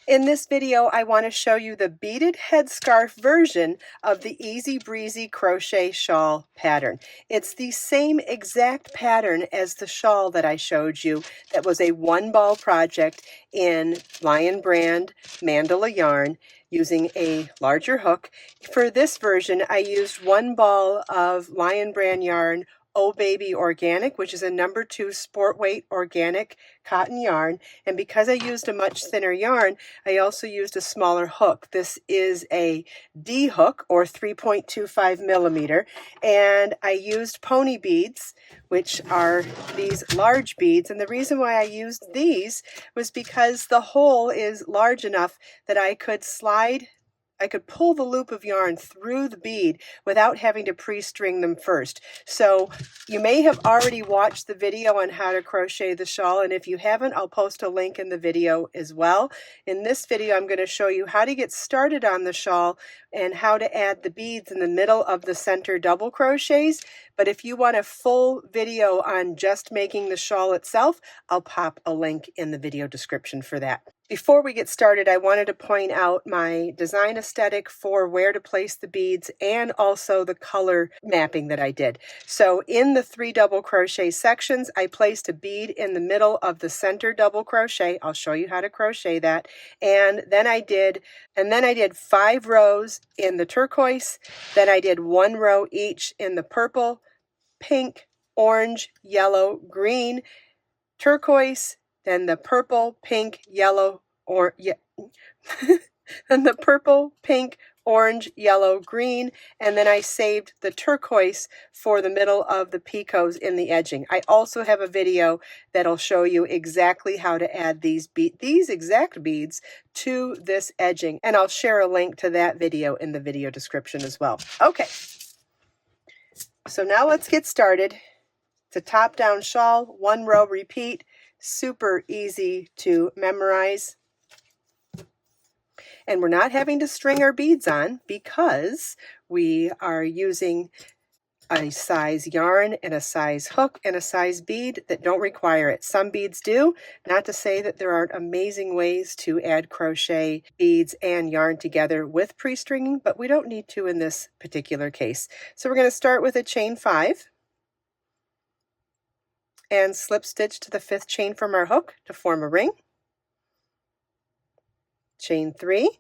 In this video, I want to show you the beaded headscarf version of the Easy Breezy Crochet Shawl Pattern. It's the same exact pattern as the shawl that I showed you that was a one-ball project in Lion Brand Mandala yarn using a larger hook. For this version, I used one ball of Lion Brand yarn, Oh Baby Organic, which is a number 2 sport weight organic cotton yarn. And because I used a much thinner yarn, I also used a smaller hook. This is a D hook, or 3.25 millimeter, and I used pony beads, which are these large beads. And the reason why I used these was because the hole is large enough that I could pull the loop of yarn through the bead without having to pre-string them first. So you may have already watched the video on how to crochet the shawl, and if you haven't, I'll post a link in the video as well. In this video, I'm going to show you how to get started on the shawl and how to add the beads in the middle of the center double crochets. But if you want a full video on just making the shawl itself, I'll pop a link in the video description for that. Before we get started, I wanted to point out my design aesthetic for where to place the beads and also the color mapping that I did. So in the 3 double crochet sections, I placed a bead in the middle of the center double crochet. I'll show you how to crochet that. And then I did 5 rows in the turquoise. Then I did 1 row each in the purple, pink, orange, yellow, green, turquoise, then the purple, pink, yellow, and the purple, pink, orange, yellow, green, and then I saved the turquoise for the middle of the picots in the edging. I also have a video that'll show you exactly how to add these exact beads to this edging, and I'll share a link to that video in the video description as well. Okay, so now let's get started. It's a top-down shawl, 1 row repeat, super easy to memorize. And we're not having to string our beads on because we are using a size yarn and a size hook and a size bead that don't require it. Some beads do, not to say that there aren't amazing ways to add crochet beads and yarn together with pre-stringing, but we don't need to in this particular case. So we're going to start with a chain 5. And slip stitch to the 5th chain from our hook to form a ring. Chain 3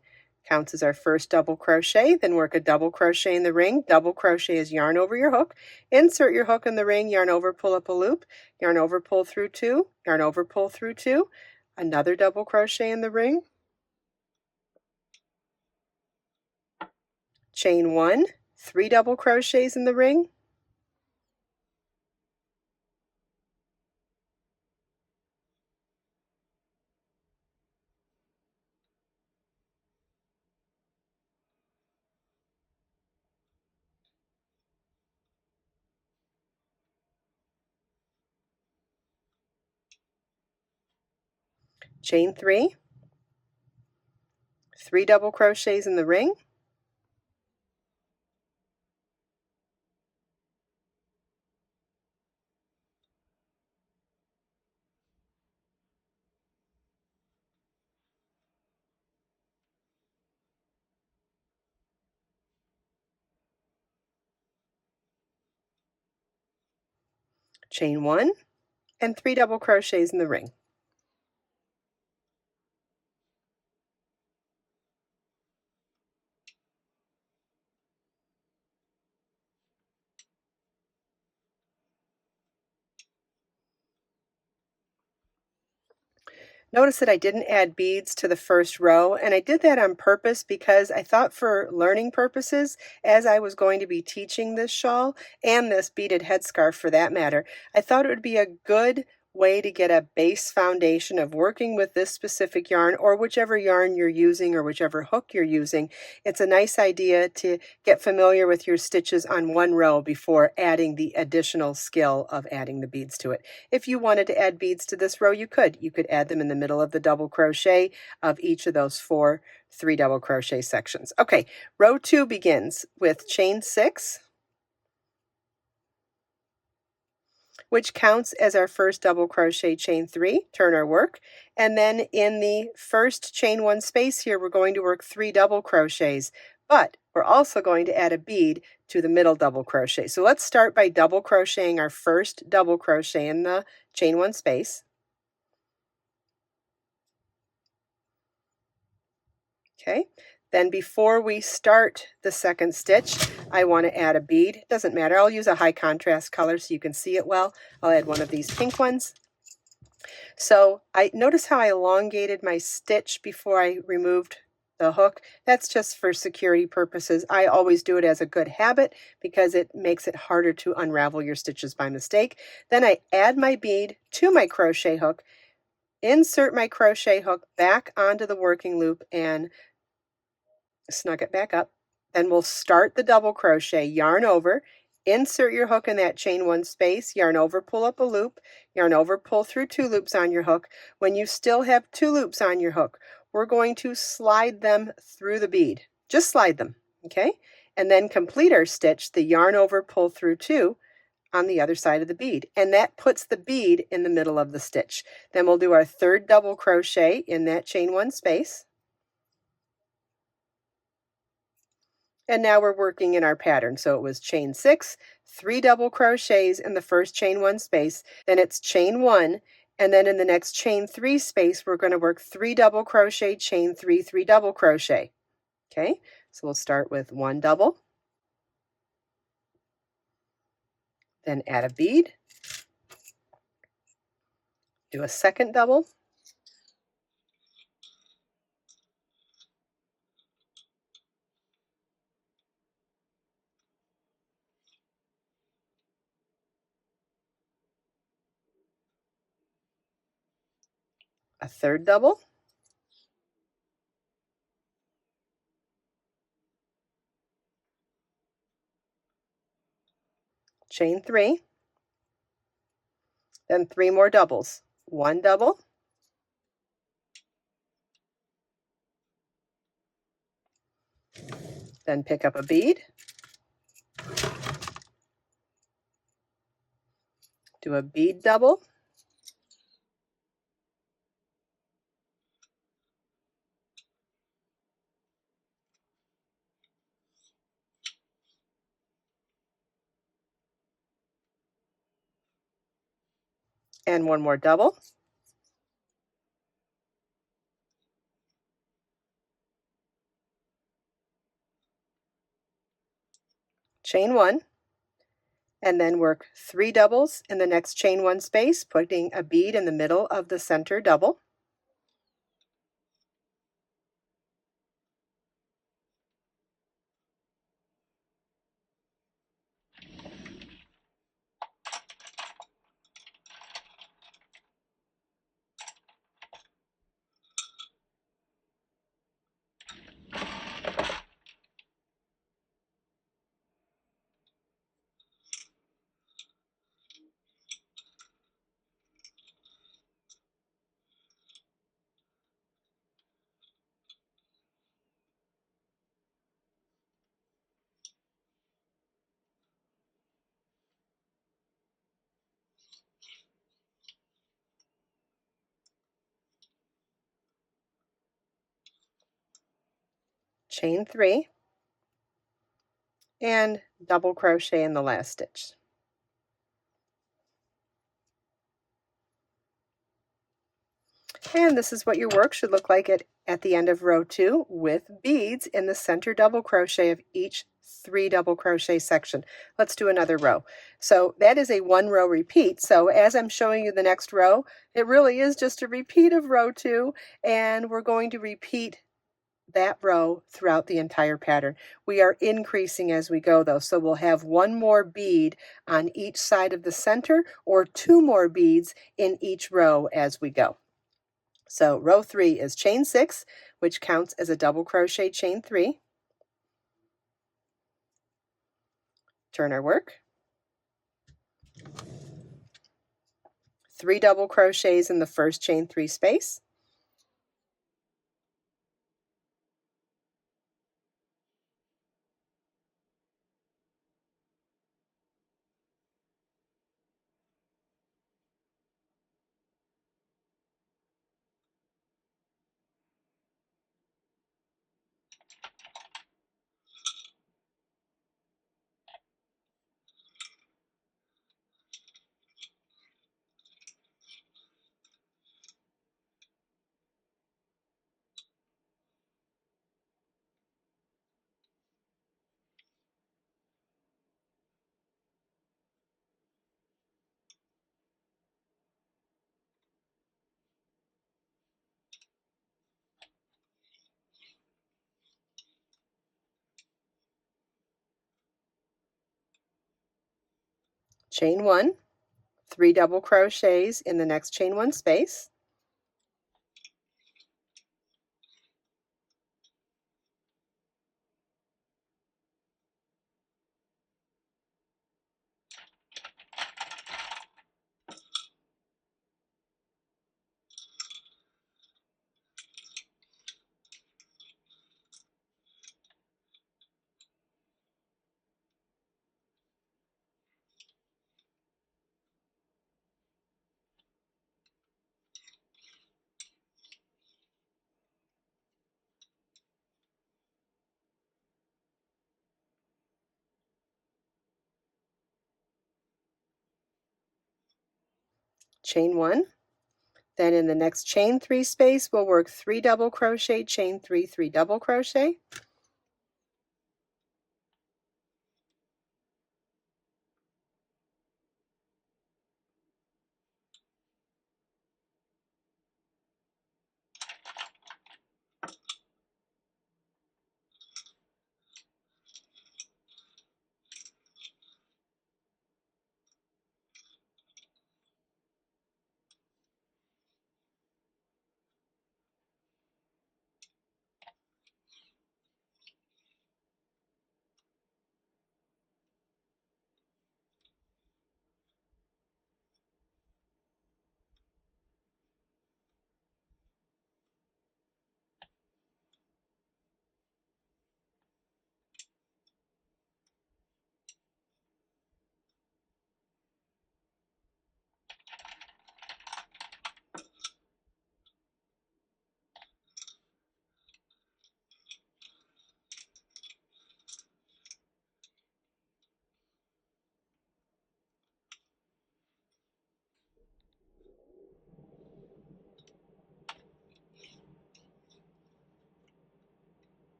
counts as our first double crochet, then work a double crochet in the ring. Double crochet is yarn over your hook. Insert your hook in the ring, yarn over, pull up a loop, yarn over, pull through 2, yarn over, pull through 2, another double crochet in the ring. Chain 1, 3 double crochets in the ring. Chain 3, 3 double crochets in the ring. Chain 1, and 3 double crochets in the ring. Notice that I didn't add beads to the first row, and I did that on purpose because I thought for learning purposes, as I was going to be teaching this shawl, and this beaded headscarf for that matter, I thought it would be a good way to get a base foundation of working with this specific yarn, or whichever yarn you're using or whichever hook you're using. It's a nice idea to get familiar with your stitches on 1 row before adding the additional skill of adding the beads to it. If you wanted to add beads to this row, you could add them in the middle of the double crochet of each of those 4 3 double crochet sections. Okay, row 2 begins with chain 6, which counts as our first double crochet chain 3, turn our work, and then in the first chain 1 space here we're going to work 3 double crochets, but we're also going to add a bead to the middle double crochet. So let's start by double crocheting our first double crochet in the chain 1 space. Okay, then before we start the second stitch, I want to add a bead. It doesn't matter, I'll use a high contrast color so you can see it well. I'll add one of these pink ones. So I notice how I elongated my stitch before I removed the hook. That's just for security purposes. I always do it as a good habit because it makes it harder to unravel your stitches by mistake. Then I add my bead to my crochet hook, insert my crochet hook back onto the working loop and snug it back up. Then we'll start the double crochet, yarn over, insert your hook in that chain 1 space, yarn over, pull up a loop, yarn over, pull through 2 loops on your hook. When you still have 2 loops on your hook, we're going to slide them through the bead. Just slide them, okay? And then complete our stitch, the yarn over, pull through 2 on the other side of the bead. And that puts the bead in the middle of the stitch. Then we'll do our third double crochet in that chain 1 space. And now we're working in our pattern. So it was chain 6, 3 double crochets in the first chain 1 space, then it's chain 1, and then in the next chain 3 space, we're going to work 3 double crochet, chain 3, 3 double crochet. Okay, so we'll start with 1 double, then add a bead, do a second double, a third double, chain 3, then 3 more doubles, 1 double, then pick up a bead, do a bead double, and 1 more double, chain 1, and then work 3 doubles in the next chain 1 space, putting a bead in the middle of the center double. Chain 3, and double crochet in the last stitch. And this is what your work should look like at the end of row 2 with beads in the center double crochet of each 3 double crochet section. Let's do another row. So that is a 1 row repeat. So as I'm showing you the next row, it really is just a repeat of row 2, and we're going to repeat that row throughout the entire pattern. We are increasing as we go though, so we'll have 1 more bead on each side of the center or 2 more beads in each row as we go. So row 3 is chain 6, which counts as a double crochet chain 3. Turn our work. 3 double crochets in the first chain 3 space. chain 1, 3 double crochets in the next chain 1 space, chain 1. Then in the next chain 3 space, we'll work 3 double crochet, chain 3, 3 double crochet,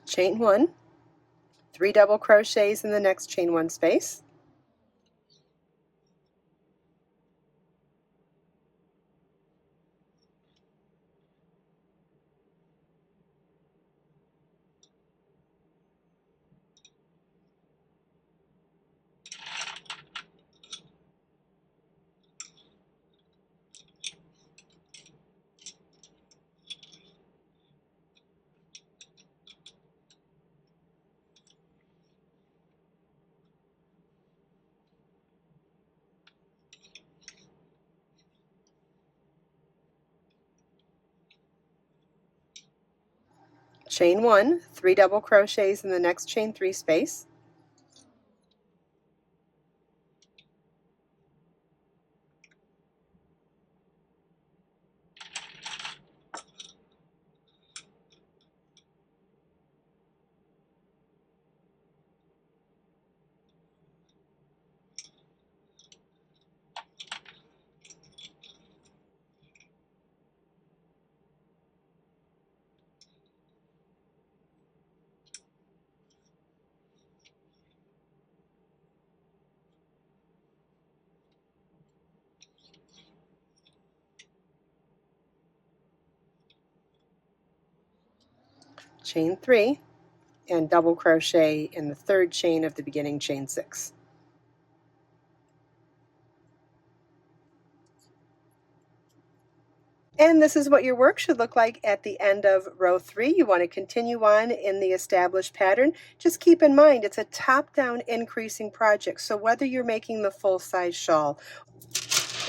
chain 1, 3 double crochets in the next chain 1 space, chain 1, 3 double crochets in the next chain 3 space, chain 3, and double crochet in the 3rd chain of the beginning chain 6. And this is what your work should look like at the end of row 3. You want to continue on in the established pattern. Just keep in mind it's a top-down increasing project, so whether you're making the full-size shawl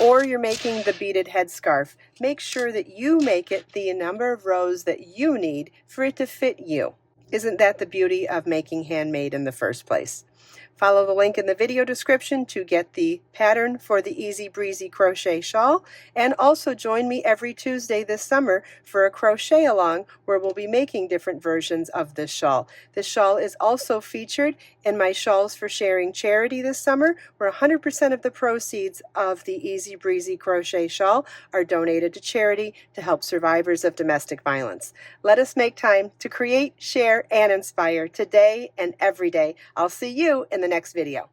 or you're making the beaded headscarf, make sure that you make it the number of rows that you need for it to fit you. Isn't that the beauty of making handmade in the first place? Follow the link in the video description to get the pattern for the Easy Breezy Crochet Shawl, and also join me every Tuesday this summer for a crochet along where we'll be making different versions of this shawl. This shawl is also featured in my Shawls for Sharing charity this summer, where 100% of the proceeds of the Easy Breezy Crochet Shawl are donated to charity to help survivors of domestic violence. Let us make time to create, share, and inspire today and every day. I'll see you in the next video.